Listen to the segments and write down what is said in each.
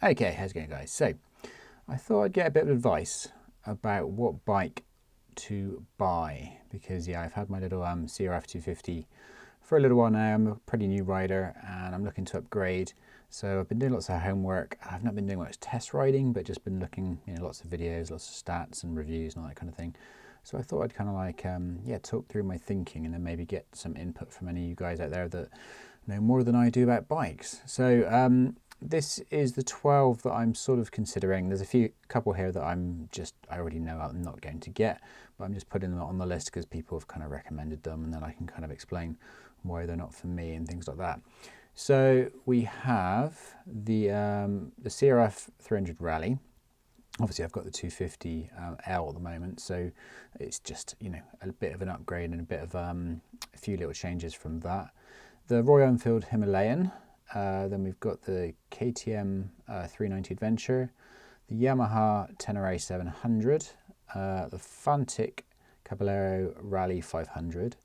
Okay, how's it going, guys? So I thought I'd get a bit of advice about what bike to buy because yeah, I've had my little CRF250 for a little while now. I'm a pretty new rider and I'm looking to upgrade. So I've been doing lots of homework. I've not been doing much test riding, but just been looking, lots of videos, lots of stats and reviews and all that kind of thing. So I thought I'd kind of like, talk through my thinking and then maybe get some input from any of you guys out there that know more than I do about bikes. So this is the 12 that I'm sort of considering. There's a couple here that I already know I'm not going to get, but I'm just putting them on the list because people have kind of recommended them, and then I can kind of explain why they're not for me and things like that. So we have the CRF 300 Rally. Obviously I've got the 250L at the moment, so it's just, a bit of an upgrade and a bit of a few little changes from that. The Royal Enfield Himalayan. Then we've got the KTM 390 Adventure, the Yamaha Tenere 700, the Fantic Caballero Rally 500,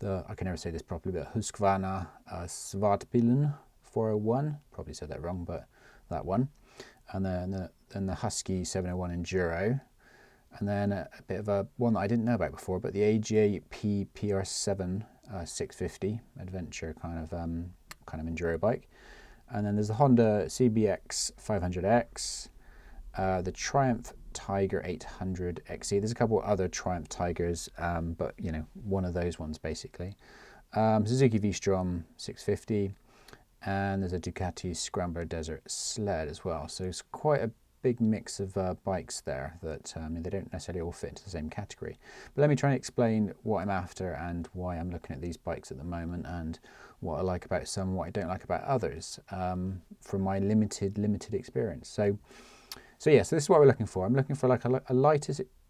I can never say this properly, but Husqvarna Svartbilen 401, probably said that wrong, but that one, and then the Husky 701 Enduro, and then a bit of one that I didn't know about before, but the AJP PR7 650 Adventure kind of enduro bike. And then there's the Honda CBX 500X, the Triumph Tiger 800 XE. There's a couple other Triumph Tigers, but one of those ones basically. Suzuki V-Strom 650, and there's a Ducati Scrambler Desert Sled as well. So it's quite a big mix of bikes there that they don't necessarily all fit into the same category. But let me try and explain what I'm after and why I'm looking at these bikes at the moment, and what I like about some, what I don't like about others, from my limited experience. So this is what we're looking for. I'm looking for like a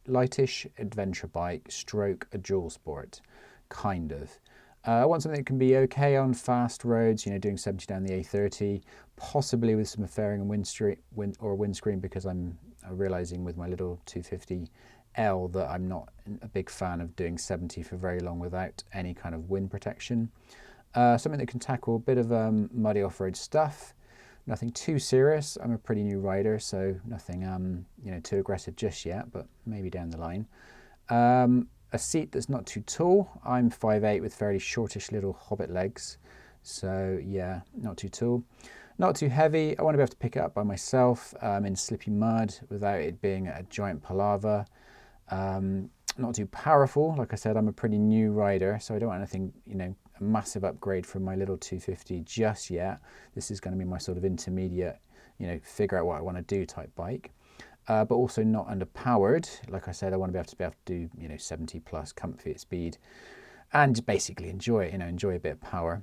lightish adventure bike stroke a dual sport, kind of. I want something that can be okay on fast roads, doing 70 down the A30, possibly with some fairing and windscreen, because I'm realizing with my little 250L that I'm not a big fan of doing 70 for very long without any kind of wind protection. Something that can tackle a bit of muddy off-road stuff. Nothing too serious. I'm a pretty new rider, so nothing too aggressive just yet, but maybe down the line. A seat that's not too tall. I'm 5'8" with fairly shortish little hobbit legs, so yeah, not too tall. Not too heavy. I want to be able to pick it up by myself in slippy mud without it being a giant palaver. Not too powerful. Like I said, I'm a pretty new rider, so I don't want anything, a massive upgrade from my little 250 just yet. This is going to be my sort of intermediate, figure out what I want to do type bike. But also not underpowered. Like I said, I want to be able to do, 70 plus comfy at speed and basically enjoy it, enjoy a bit of power.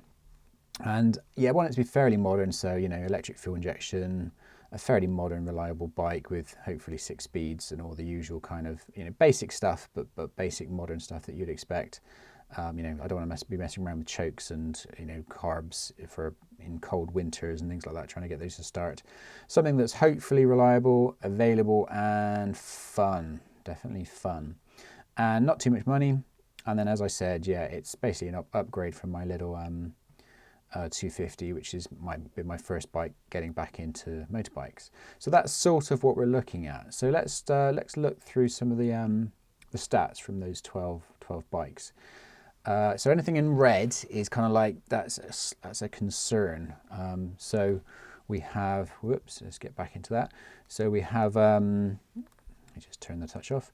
And yeah, I want it to be fairly modern. So, electric fuel injection, a fairly modern, reliable bike with hopefully 6 speeds and all the usual kind of, basic stuff, but basic modern stuff that you'd expect. I don't want to be messing around with chokes and, carbs in cold winters and things like that, trying to get those to start. Something that's hopefully reliable, available, and fun. Definitely fun. And not too much money. And then, as I said, yeah, it's basically an upgrade from my little 250, which is been my first bike getting back into motorbikes. So that's sort of what we're looking at. So let's look through some of the stats from those 12 bikes. So anything in red is kind of like that's a concern. So we have, whoops, let's get back into that. So we have, let me just turn the touch off.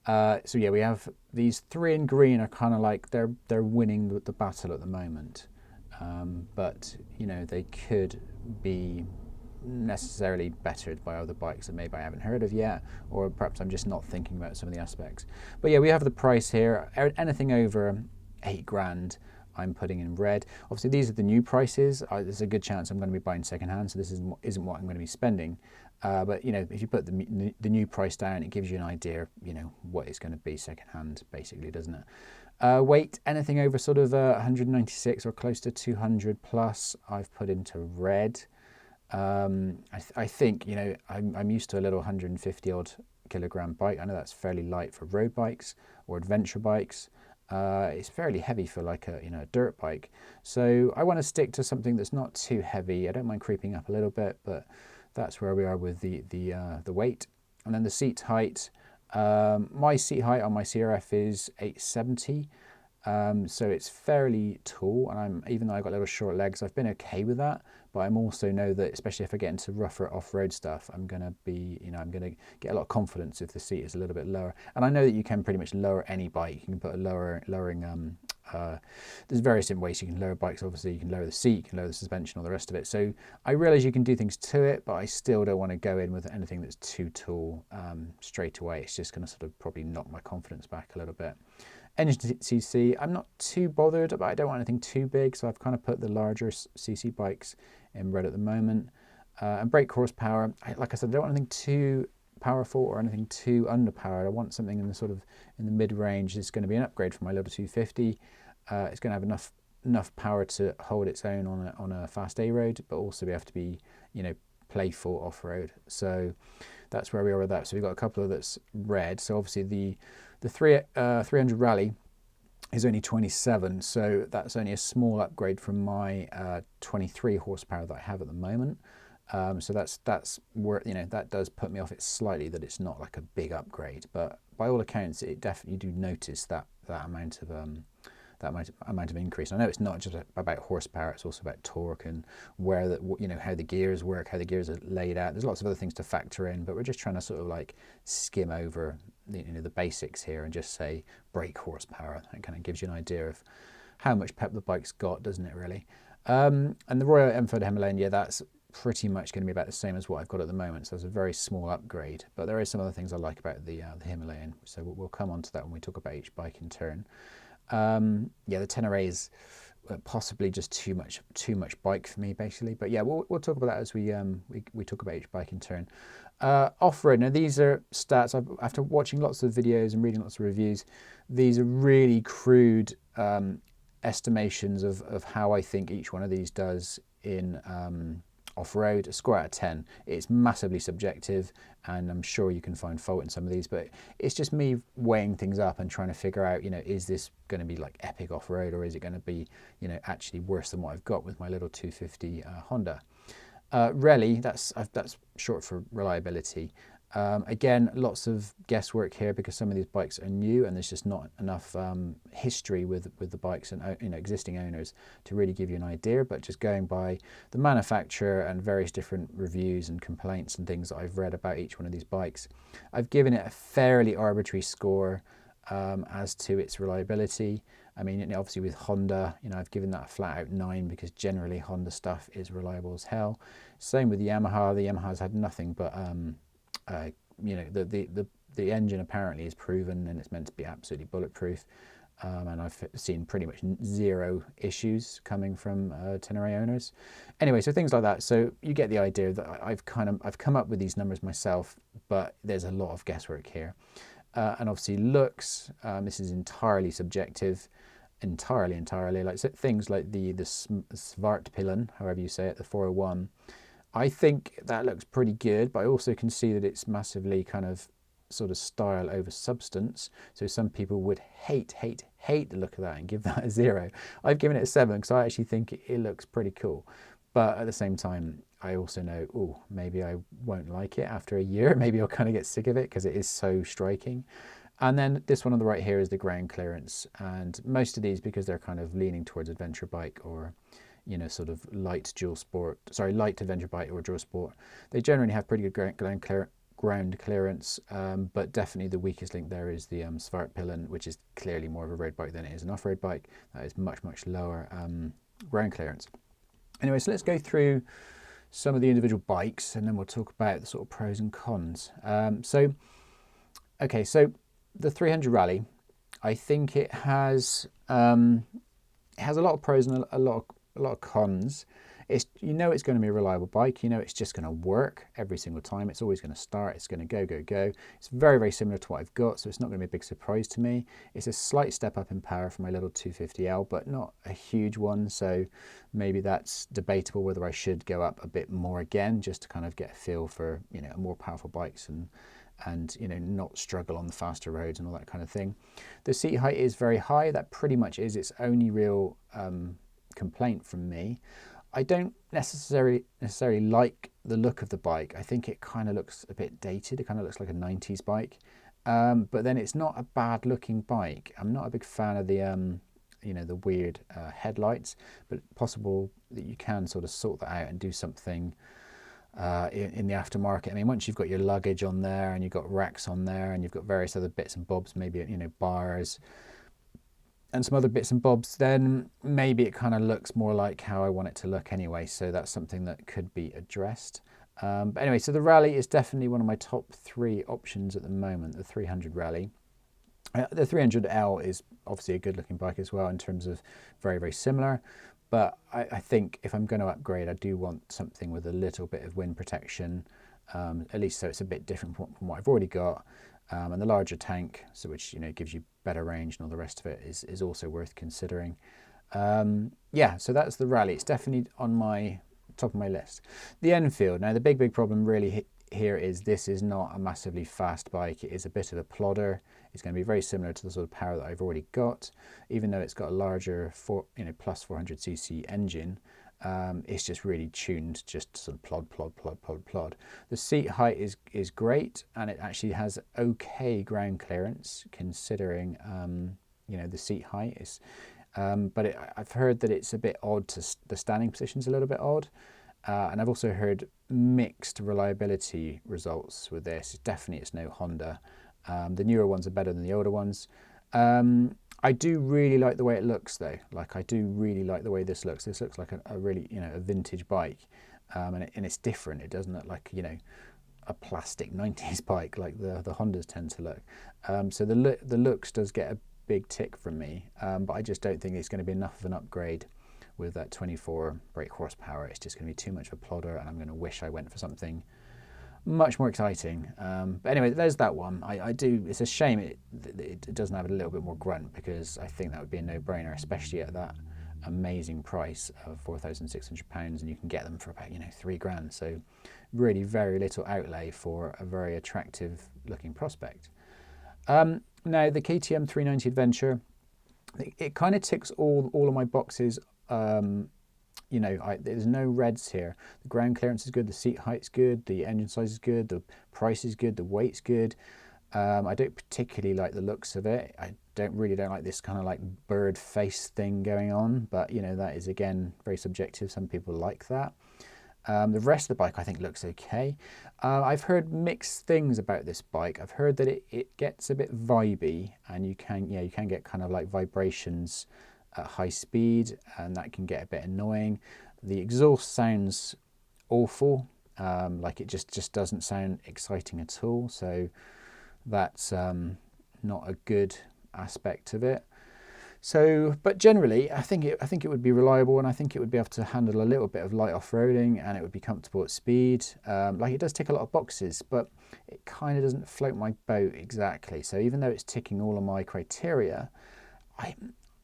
So yeah, we have these 3 in green are kind of like they're winning the battle at the moment. But they could be necessarily bettered by other bikes that maybe I haven't heard of yet, or perhaps I'm just not thinking about some of the aspects. But yeah, we have the price here. Anything over 8 grand I'm putting in red. Obviously these are the new prices. There's a good chance I'm going to be buying secondhand, so this isn't what I'm going to be spending. But if you put the new price down, it gives you an idea, what it's going to be secondhand, basically, doesn't it? Weight, anything over sort of 196 or close to 200 plus, I've put into red. I think, I'm used to a little 150 odd kilogram bike. I know that's fairly light for road bikes or adventure bikes. It's fairly heavy for like a dirt bike. So I want to stick to something that's not too heavy. I don't mind creeping up a little bit, but that's where we are with the weight. And then the seat height, my seat height on my CRF is 870. So it's fairly tall, and even though I've got little short legs, I've been okay with that. But I'm also know that, especially if I get into rougher off-road stuff, I'm going to be, I'm going to get a lot of confidence if the seat is a little bit lower. And I know that you can pretty much lower any bike. You can put a lowering, there's various different ways you can lower bikes. Obviously, you can lower the seat, you can lower the suspension, all the rest of it. So I realize you can do things to it, but I still don't want to go in with anything that's too tall straight away. It's just going to sort of probably knock my confidence back a little bit. Engine CC, I'm not too bothered about. I don't want anything too big, so I've kind of put the larger CC bikes in red at the moment. And brake horsepower, like I said, I don't want anything too powerful or anything too underpowered. I want something in the sort of in the mid-range. It's going to be an upgrade from my little 250. It's going to have enough power to hold its own on a fast A road, but also be able to be, playful off-road. So that's where we are with that. So we've got a couple of that's red. So obviously the 300 Rally is only 27, so that's only a small upgrade from my 23 horsepower that I have at the moment. So that's where, that does put me off it slightly, that it's not like a big upgrade, but by all accounts it definitely do notice that amount of increase. I know it's not just about horsepower, it's also about torque and where how the gears work, how the gears are laid out. There's lots of other things to factor in, but we're just trying to sort of like skim over the basics here and just say brake horsepower. That kind of gives you an idea of how much pep the bike's got, doesn't it really? And the Royal Enfield Himalayan, yeah, that's pretty much going to be about the same as what I've got at the moment, so it's a very small upgrade, but there is some other things I like about the Himalayan, so we'll come on to that when we talk about each bike in turn. Yeah, the Tenere is possibly just too much bike for me, basically. But yeah, we'll talk about that as we talk about each bike in turn. Off-road. Now these are stats. After watching lots of videos and reading lots of reviews, these are really crude estimations of how I think each one of these does in off-road. A score out of 10. It's massively subjective, and I'm sure you can find fault in some of these, but it's just me weighing things up and trying to figure out, is this going to be like epic off-road, or is it going to be, actually worse than what I've got with my little 250 Honda. Rally, that's short for reliability. Again, lots of guesswork here because some of these bikes are new and there's just not enough history with the bikes and existing owners to really give you an idea. But just going by the manufacturer and various different reviews and complaints and things that I've read about each one of these bikes, I've given it a fairly arbitrary score as to its reliability. I mean, obviously with Honda, I've given that a flat out 9 because generally Honda stuff is reliable as hell. Same with the Yamaha. The Yamaha's had nothing but the engine apparently is proven and it's meant to be absolutely bulletproof, and I've seen pretty much 0 issues coming from Tenere owners. Anyway, so things like that. So you get the idea that I've come up with these numbers myself, but there's a lot of guesswork here. And obviously looks, this is entirely subjective, entirely, like things like the Svartpillen, however you say it, the 401. I think that looks pretty good, but I also can see that it's massively kind of sort of style over substance. So some people would hate the look of that and give that a 0. I've given it a 7 because I actually think it looks pretty cool. But at the same time, I also know, maybe I won't like it after a year. Maybe I'll kind of get sick of it because it is so striking. And then this one on the right here is the ground clearance. And most of these, because they're kind of leaning towards adventure bike or, sort of light adventure bike or dual sport, they generally have pretty good ground clearance. But definitely the weakest link there is the Svartpillen, which is clearly more of a road bike than it is an off-road bike. That is much much-lower ground clearance. Anyway, so let's go through some of the individual bikes and then we'll talk about the sort of pros and cons. So the 300 Rally, I think it has a lot of pros and a lot of cons. It's it's going to be a reliable bike. It's just going to work every single time. It's always going to start. It's going to go. It's very, very similar to what I've got, so it's not going to be a big surprise to me. It's a slight step up in power for my little 250L, but not a huge one. So maybe that's debatable whether I should go up a bit more again, just to kind of get a feel for more powerful bikes and not struggle on the faster roads and all that kind of thing. The seat height is very high. That pretty much is its only real complaint from me. I don't necessarily like the look of the bike, I think it kind of looks a bit dated. It kind of looks like a 90s bike. But then it's not a bad looking bike. I'm not a big fan of the you know, the weird headlights, but possible that you can sort of sort that out and do something in the aftermarket. I mean, once you've got your luggage on there and you've got racks on there and you've got various other bits and bobs, maybe, you know, bars and some other bits and bobs, then maybe it kind of looks more like how I want it to look anyway. So that's something that could be addressed. But anyway, so the Rally is definitely one of my top 3 options at the moment, the 300 Rally. The 300L is obviously a good looking bike as well in terms of very, very similar. But I think if I'm going to upgrade, I do want something with a little bit of wind protection, at least so it's a bit different from what I've already got. And the larger tank, so which, you know, gives you better range and all the rest of it, is also worth considering. Yeah, so that's the Rally. It's definitely on my top of my list. The Enfield. Now, the big problem really here is this is not a massively fast bike. It is a bit of a plodder. It's going to be very similar to the sort of power that I've already got, even though it's got a larger plus 400cc engine. It's just really tuned just to sort of plod, plod, plod, plod, plod. The seat height is great, and it actually has okay ground clearance considering you know, the seat height is. But I've heard that it's a bit odd the standing position's a little bit odd. And I've also heard mixed reliability results with this. It's no Honda. The newer ones are better than the older ones. I do really like the way it looks though. Like, I do really like the way this looks. This looks like a really, you know, a vintage bike. And it's different. It doesn't look like, you know, a plastic 90s bike like the Hondas tend to look. So the looks does get a big tick from me. But I just don't think it's going to be enough of an upgrade with that 24 brake horsepower. It's just going to be too much of a plodder, and I'm going to wish I went for something much more exciting. But anyway, there's that one. I do. It's a shame it doesn't have a little bit more grunt, because I think that would be a no-brainer, especially at that amazing price of £4,600, and you can get them for about, you know, £3,000. So really very little outlay for a very attractive looking prospect. Now the KTM 390 Adventure, it kind of ticks all of my boxes. You know, there's no reds here. The ground clearance is good, the seat height's good, the engine size is good, the price is good, the weight's good. I don't particularly like the looks of it. I don't like this kind of like bird face thing going on, but you know, that is again very subjective. Some people like that. The rest of the bike I think looks okay. I've heard mixed things about this bike. I've heard that it gets a bit vibey, and you can get kind of like vibrations at high speed, and that can get a bit annoying. The exhaust sounds awful, like it just doesn't sound exciting at all, so that's not a good aspect of it. So, but generally I think it would be reliable, and I think it would be able to handle a little bit of light off-roading, and it would be comfortable at speed. Like, it does tick a lot of boxes, but it kind of doesn't float my boat exactly. So even though it's ticking all of my criteria,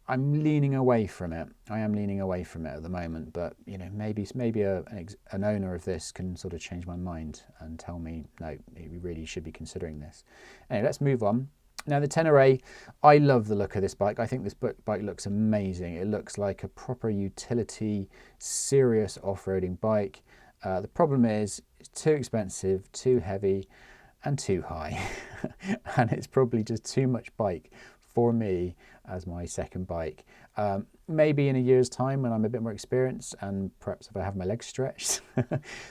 I'm leaning away from it. I am leaning away from it at the moment, but you know, maybe an owner of this can sort of change my mind and tell me, no, we really should be considering this. Anyway, let's move on. Now the Tenere, I love the look of this bike. I think this bike looks amazing. It looks like a proper utility, serious off-roading bike. The problem is it's too expensive, too heavy, and too high. And it's probably just too much bike for me as my second bike. Maybe in a year's time when I'm a bit more experienced, and perhaps if I have my legs stretched,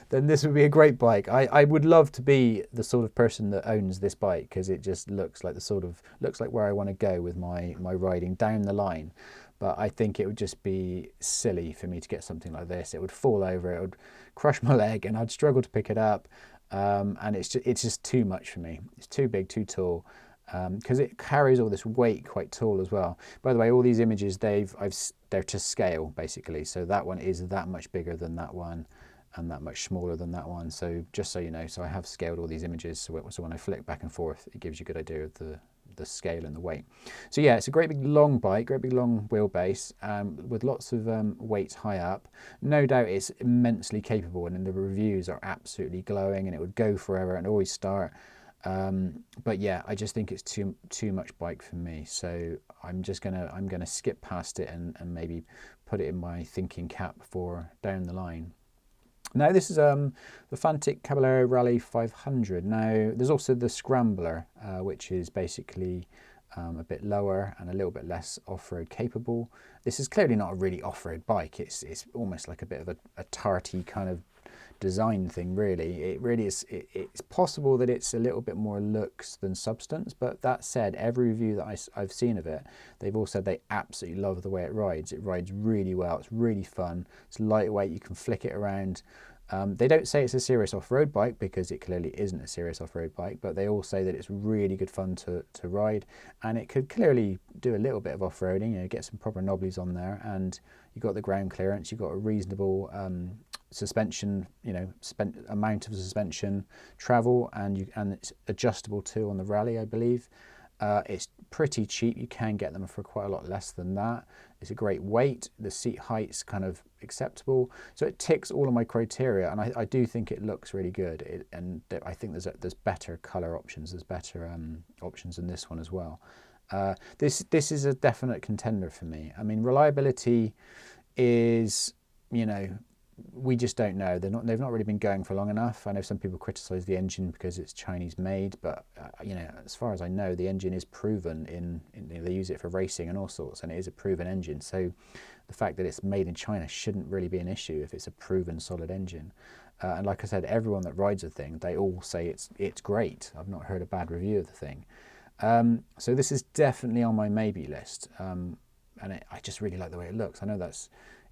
then this would be a great bike. I would love to be the sort of person that owns this bike, because it just looks like where I want to go with my riding down the line. But I think it would just be silly for me to get something like this. It would fall over, it would crush my leg, and I'd struggle to pick it up. And it's just too much for me. It's too big, too tall. Because it carries all this weight quite tall as well. By the way, all these images they're to scale basically, so that one is that much bigger than that one, and that much smaller than that one. So just so you know, so I have scaled all these images, so when I flick back and forth, it gives you a good idea of the scale and the weight. So yeah, it's a great big long bike, great big long wheelbase, with lots of weight high up. No doubt it's immensely capable, and the reviews are absolutely glowing, and it would go forever and always start. But yeah, I just think it's too much bike for me, so I'm gonna skip past it and maybe put it in my thinking cap for down the line. Now this is the Fantic Caballero Rally 500. Now there's also the Scrambler, which is basically a bit lower and a little bit less off-road capable. This is clearly not a really off-road bike. It's almost like a bit of a tarty kind of design thing, really. It really is. It's possible that it's a little bit more looks than substance, but that said, every review that I've seen of it, they've all said they absolutely love the way it rides. It rides really well. It's really fun. It's lightweight. You can flick it around. They don't say it's a serious off-road bike because it clearly isn't a serious off-road bike, but they all say that it's really good fun to ride, and it could clearly do a little bit of off-roading, you know, get some proper knobblies on there, and you've got the ground clearance, you've got a reasonable suspension, you know, amount of suspension travel, and it's adjustable too on the Rally, I believe. It's pretty cheap. You can get them for quite a lot less than that. It's a great weight. The seat height's kind of acceptable. So it ticks all of my criteria, and I do think it looks really good. And I think there's better colour options. There's better options in this one as well. This is a definite contender for me. I mean, reliability is, you know, we just don't know. They've not really been going for long enough. I know some people criticise the engine because it's Chinese made, but you know, as far as I know, the engine is proven you know, they use it for racing and all sorts, and it is a proven engine. So the fact that it's made in China shouldn't really be an issue if it's a proven solid engine. And like I said, everyone that rides the thing, they all say it's great. I've not heard a bad review of the thing. So this is definitely on my maybe list, and I just really like the way it looks. I know that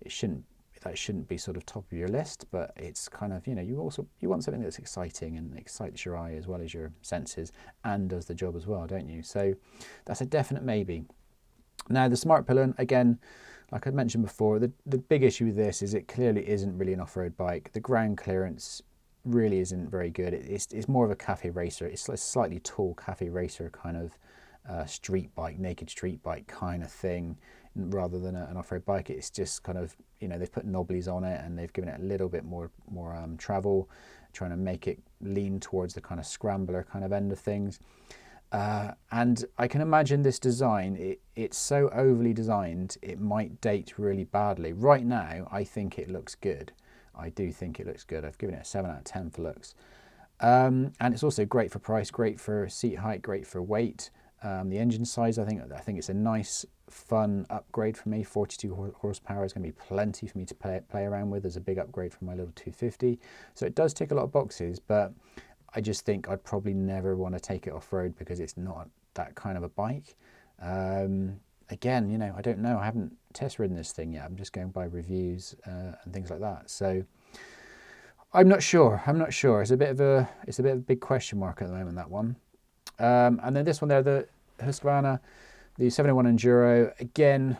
shouldn't be sort of top of your list, but it's kind of, you know, you want something that's exciting and excites your eye as well as your senses and does the job as well, don't you? So that's a definite maybe. Now the Smart Pillion, again, like I mentioned before, the big issue with this is it clearly isn't really an off-road bike. The ground clearance really isn't very good. It's more of a cafe racer. It's a slightly tall cafe racer kind of street bike, naked street bike kind of thing, rather than an off-road bike. It's just kind of, you know, they've put knobblies on it and they've given it a little bit more travel, trying to make it lean towards the kind of scrambler kind of end of things. And I can imagine this design, it's so overly designed, it might date really badly. Right now, I think it looks good. I do think it looks good. I've given it a 7 out of 10 for looks. And it's also great for price, great for seat height, great for weight. The engine size, I think it's a nice, fun upgrade for me. 42 horsepower is going to be plenty for me to play around with as a big upgrade from my little 250. So it does tick a lot of boxes, but I just think I'd probably never want to take it off-road because it's not that kind of a bike. Again, you know, I don't know. I haven't test ridden this thing yet. I'm just going by reviews and things like that. So I'm not sure. It's a bit of a big question mark at the moment, that one. And then this one there, the Husqvarna, the 701 Enduro, again,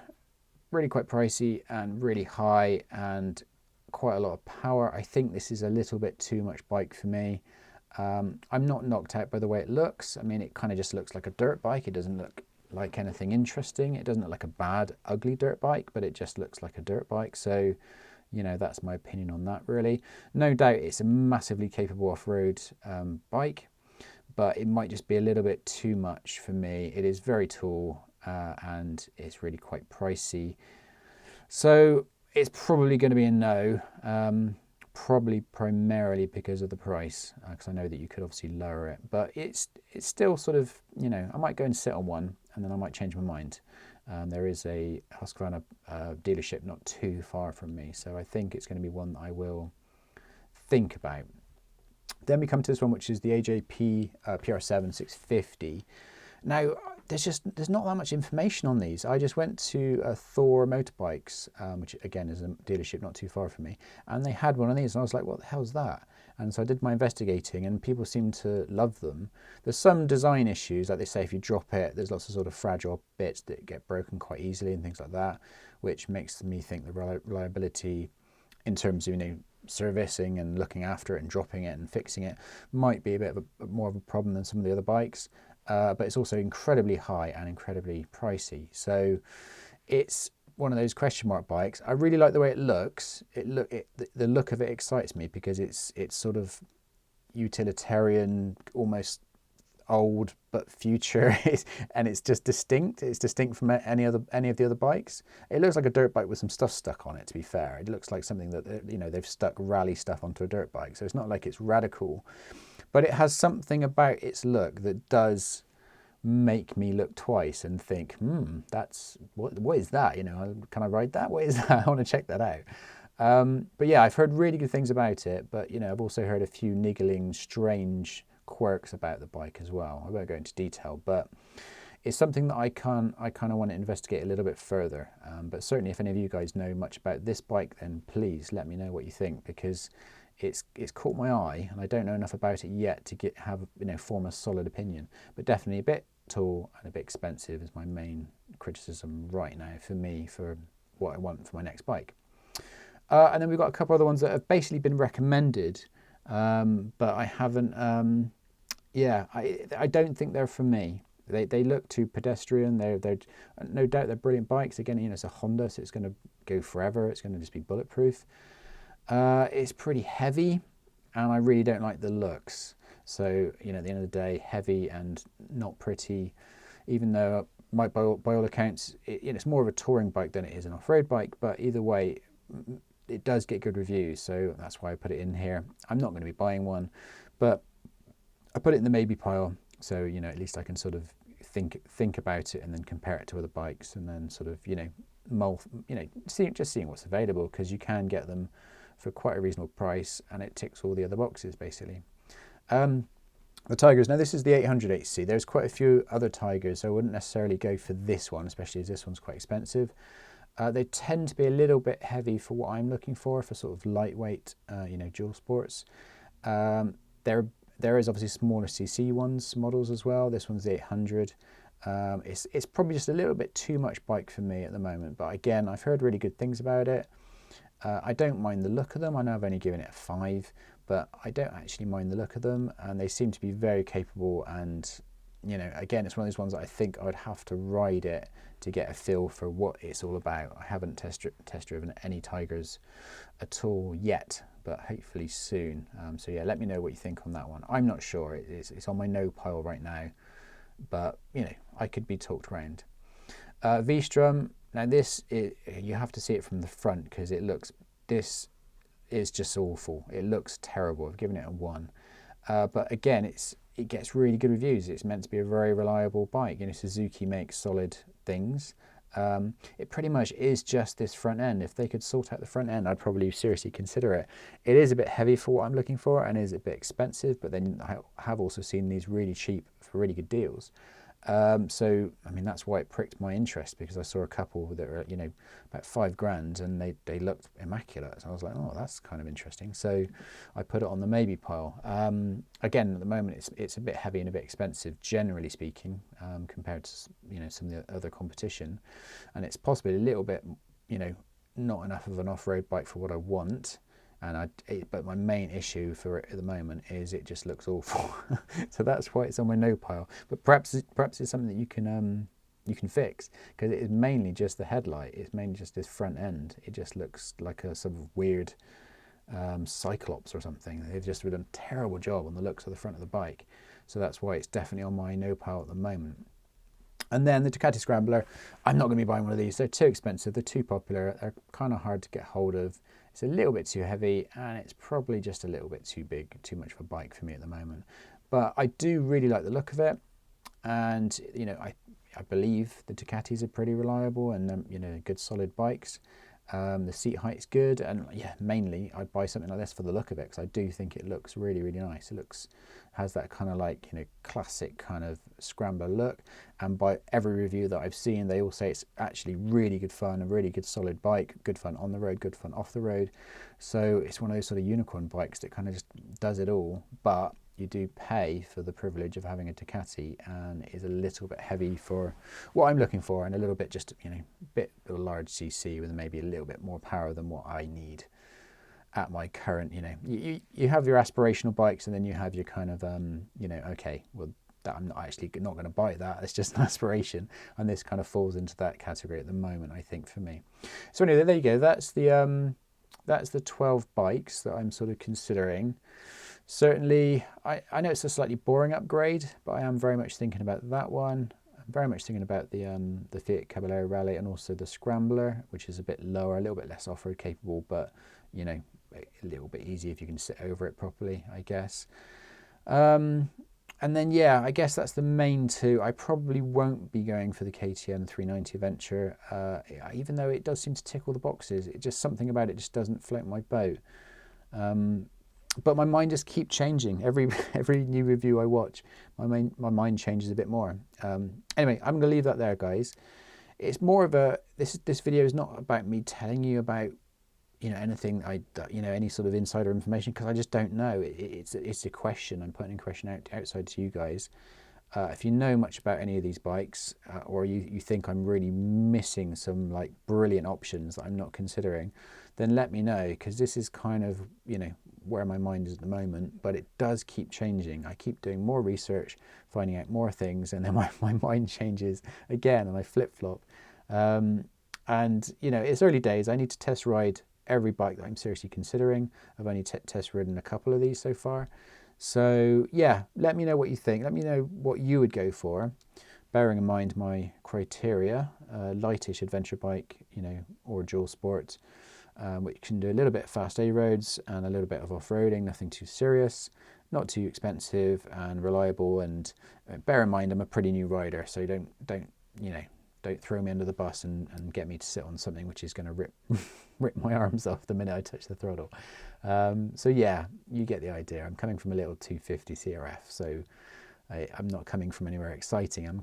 really quite pricey and really high and quite a lot of power. I think this is a little bit too much bike for me. I'm not knocked out by the way it looks. I mean, it kind of just looks like a dirt bike. It doesn't look like anything interesting. It doesn't look like a bad, ugly dirt bike, but it just looks like a dirt bike. So, you know, that's my opinion on that, really. No doubt it's a massively capable off-road bike, but it might just be a little bit too much for me. It is very tall and it's really quite pricey. So it's probably going to be a no, probably primarily because of the price, because I know that you could obviously lower it, but it's still sort of, you know, I might go and sit on one and then I might change my mind. There is a Husqvarna dealership not too far from me, so I think it's going to be one that I will think about. Then we come to this one, which is the AJP PR7 650. Now, there's not that much information on these. I just went to Thor Motorbikes, which again is a dealership not too far from me, and they had one of these, and I was like, what the hell's that? And so I did my investigating, and people seem to love them. There's some design issues, like they say if you drop it, there's lots of sort of fragile bits that get broken quite easily and things like that, which makes me think the reliability in terms of, you know, servicing and looking after it and dropping it and fixing it might be a bit of more of a problem than some of the other bikes, but it's also incredibly high and incredibly pricey. So it's one of those question mark bikes. I really like the way it looks. The look of it excites me because it's sort of utilitarian, almost old but future, and it's just distinct. It's distinct from any of the other bikes. It looks like a dirt bike with some stuff stuck on it, to be fair. It looks like something that, you know, they've stuck rally stuff onto a dirt bike. So it's not like it's radical, but it has something about its look that does make me look twice and think, that's what is that? You know, can I ride that? What is that? I want to check that out. But yeah, I've heard really good things about it, but you know, I've also heard a few niggling, strange quirks about the bike as well. I won't go into detail, but it's something that I kind of want to investigate a little bit further. But certainly, if any of you guys know much about this bike, then please let me know what you think, because it's caught my eye, and I don't know enough about it yet to form a solid opinion. But definitely a bit tall and a bit expensive is my main criticism right now for me, for what I want for my next bike. And then we've got a couple other ones that have basically been recommended, but I haven't, I don't think they're for me. They look too pedestrian. They're no doubt they're brilliant bikes. Again, you know, it's a Honda, so it's going to go forever. It's going to just be bulletproof. It's pretty heavy, and I really don't like the looks. So, you know, at the end of the day, heavy and not pretty, even though by all accounts, it's more of a touring bike than it is an off-road bike, but either way, it does get good reviews, so that's why I put it in here. I'm not going to be buying one, but I put it in the maybe pile, so, you know, at least I can sort of think about it and then compare it to other bikes, and then sort of, seeing what's available, because you can get them for quite a reasonable price, and it ticks all the other boxes basically. The Tigers, now this is the 800HC. There's quite a few other Tigers, so I wouldn't necessarily go for this one, especially as this one's quite expensive. They tend to be a little bit heavy for what I'm looking for sort of lightweight, dual sports. There is obviously smaller CC models as well. This one's the 800. It's probably just a little bit too much bike for me at the moment, but again, I've heard really good things about it. I don't mind the look of them. I know I've only given it a 5, but I don't actually mind the look of them, and they seem to be very capable. And, you know, again, it's one of those ones that I think I would have to ride it to get a feel for what it's all about. I haven't test driven any Tigers at all yet, but hopefully soon. So yeah, let me know what you think on that one. I'm not sure. It's on my no pile right now, but you know, I could be talked around. V-Strum. Now you have to see it from the front, because this is just awful. It looks terrible. I've given it a 1. But again, it gets really good reviews. It's meant to be a very reliable bike. You know, Suzuki makes solid things. It pretty much is just this front end. If they could sort out the front end, I'd probably seriously consider it. It is a bit heavy for what I'm looking for, and is a bit expensive, but then I have also seen these really cheap for really good deals. So, I mean, that's why it pricked my interest, because I saw a couple that were, you know, about $5,000, and they looked immaculate. So I was like, oh, that's kind of interesting. So I put it on the maybe pile. Again, at the moment, it's a bit heavy and a bit expensive, generally speaking, compared to, you know, some of the other competition. And it's possibly a little bit, you know, not enough of an off-road bike for what I want. But my main issue for it at the moment is it just looks awful. So that's why it's on my no pile. But perhaps it's something that you can fix, because it is mainly just the headlight. It's mainly just this front end. It just looks like a sort of weird Cyclops or something. They've just done a terrible job on the looks of the front of the bike. So that's why it's definitely on my no pile at the moment. And then the Ducati Scrambler, I'm not going to be buying one of these. They're too expensive. They're too popular. They're kind of hard to get hold of. It's a little bit too heavy, and it's probably just a little bit too big, too much of a bike for me at the moment. But I do really like the look of it, and you know, I believe the Ducatis are pretty reliable and you know, good solid bikes. The seat height's good, and yeah, mainly I'd buy something like this for the look of it, because I do think it looks really, really nice. It has that kind of like, you know, classic kind of Scrambler look, and by every review that I've seen, they all say it's actually really good fun, a really good solid bike, good fun on the road, good fun off the road. So it's one of those sort of unicorn bikes that kind of just does it all, but you do pay for the privilege of having a Ducati, and is a little bit heavy for what I'm looking for, and a little bit just, you know, bit of a large CC with maybe a little bit more power than what I need at my current, you know, you have your aspirational bikes, and then you have your kind of, you know, okay, well, that I'm not going to buy that. It's just an aspiration, and this kind of falls into that category at the moment, I think, for me. So anyway, there you go. That's the 12 bikes that I'm sort of considering. Certainly, I know it's a slightly boring upgrade, but I am very much thinking about that one. I'm very much thinking about the Fiat Caballero Rally and also the Scrambler, which is a bit lower, a little bit less off-road capable, but, you know, a little bit easier if you can sit over it properly, I guess. And then, yeah, I guess that's the main two. I probably won't be going for the KTM 390 Adventure, even though it does seem to tick all the boxes. It just, something about it just doesn't float my boat. But my mind just keeps changing. Every new review I watch, my mind changes a bit more. Anyway, I'm going to leave that there, guys. It's more of a, this video is not about me telling you about, you know, anything, any sort of insider information, because I just don't know. It's a question. I'm putting a question outside to you guys. If you know much about any of these bikes, or you think I'm really missing some like brilliant options that I'm not considering, then let me know, because this is kind of, you know, where my mind is at the moment. But it does keep changing. I keep doing more research, finding out more things, and then my mind changes again and I flip-flop. And, you know, it's early days. I need to test ride every bike that I'm seriously considering. I've only test ridden a couple of these so far. So yeah, let me know what you think. Let me know what you would go for, bearing in mind my criteria: lightish adventure bike, you know, or dual sport, which can do a little bit of fast A roads and a little bit of off-roading, nothing too serious, not too expensive and reliable. And bear in mind, I'm a pretty new rider, so don't throw me under the bus and get me to sit on something which is going to rip my arms off the minute I touch the throttle. So yeah, you get the idea. I'm coming from a little 250 CRF, so I'm not coming from anywhere exciting.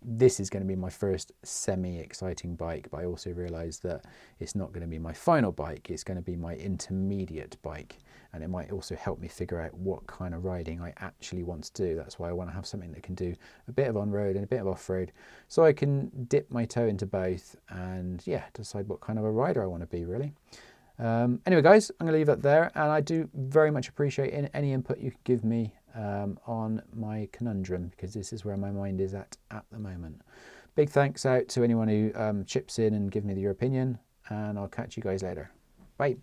This is going to be my first semi-exciting bike, but I also realise that it's not going to be my final bike. It's going to be my intermediate bike, and it might also help me figure out what kind of riding I actually want to do. That's why I want to have something that can do a bit of on-road and a bit of off-road, so I can dip my toe into both and, yeah, decide what kind of a rider I want to be, really. Anyway, guys, I'm going to leave that there, and I do very much appreciate any input you could give me on my conundrum, because this is where my mind is at the moment. Big thanks out to anyone who chips in and gives me your opinion, and I'll catch you guys later. Bye.